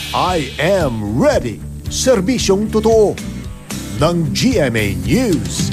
I am ready. Serbisyong totoo ng GMA News.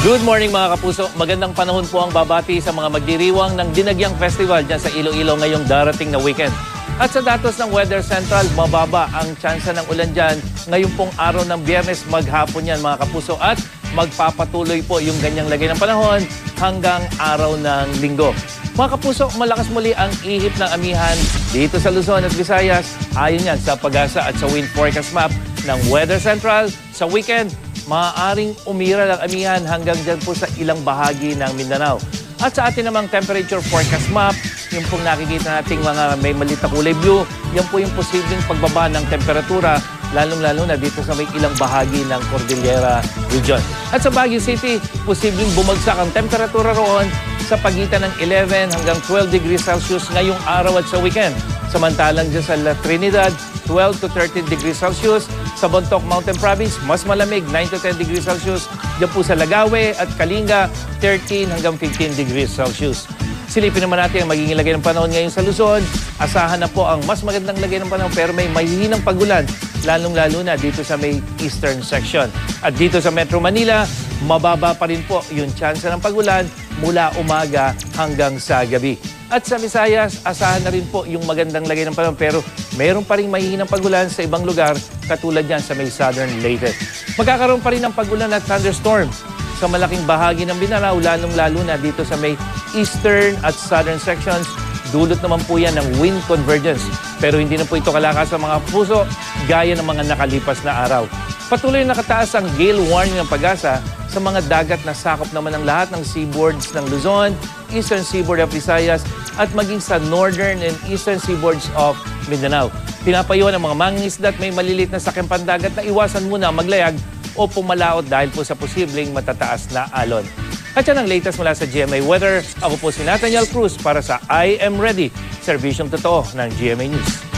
Good morning mga kapuso. Magandang panahon po ang babati sa mga magdiriwang ng Dinagyang Festival dyan sa Iloilo ngayong darating na weekend. At sa datos ng Weather Central, mababa ang tsansa ng ulan dyan ngayong pong araw ng Biyernes maghapon yan mga kapuso. At magpapatuloy po yung ganyang lagay ng panahon hanggang araw ng Linggo. Mga kapuso, malakas muli ang ihip ng amihan dito sa Luzon at Visayas. Ayon yan sa pag-asa at sa wind forecast map ng Weather Central. Sa weekend, maaaring umira ang amihan hanggang dyan po sa ilang bahagi ng Mindanao. At sa atin namang temperature forecast map, yung pong nakikita nating mga may maliit na kulay blue, yan po yung posibleng pagbaba ng temperatura, lalong-lalo na dito sa may ilang bahagi ng Cordillera Region. At sa Baguio City, posibleng bumagsak ang temperatura roon sa pagitan ng 11 hanggang 12 degrees Celsius ngayong araw at sa weekend. Samantalang dyan sa La Trinidad, 12 to 13 degrees Celsius. Sa Bontoc Mountain Province, mas malamig, 9 to 10 degrees Celsius. Diyan po sa Lagawe at Kalinga, 13 hanggang 15 degrees Celsius. Silipin naman natin ang magiging lagay ng panahon ngayon sa Luzon. Asahan na po ang mas magandang lagay ng panahon pero may mahihinang pagulan, lalong-lalo na dito sa may eastern section. At dito sa Metro Manila, mababa pa rin po yung tsansa ng pagulan mula umaga hanggang sa gabi. At sa Visayas, asahan na rin po yung magandang lagay ng panahon pero mayroon pa rin mahihinang pagulan sa ibang lugar katulad yan sa may southern Leyte. Magkakaroon pa rin ng pagulan at thunderstorm sa malaking bahagi ng Mindanao, lalong-lalo na dito sa may eastern at southern sections. Dulot naman po yan ng wind convergence. Pero hindi na po ito kalakas sa mga puso gaya ng mga nakalipas na araw. Patuloy nakataas ang gale warning ng Pag-asa sa mga dagat na sakop naman ng lahat ng seaboards ng Luzon, eastern seaboard of Visayas at maging sa northern and eastern seaboards of Mindanao. Pinapayuhan ang mga mangingisda at may malilit na sakyang pandagat na iwasan muna maglayag o pumalaot dahil po sa posibleng matataas na alon. At yan ang latest mula sa GMA Weather. Ako po si Nathaniel Cruz para sa I Am Ready, serbisyong totoo ng GMA News.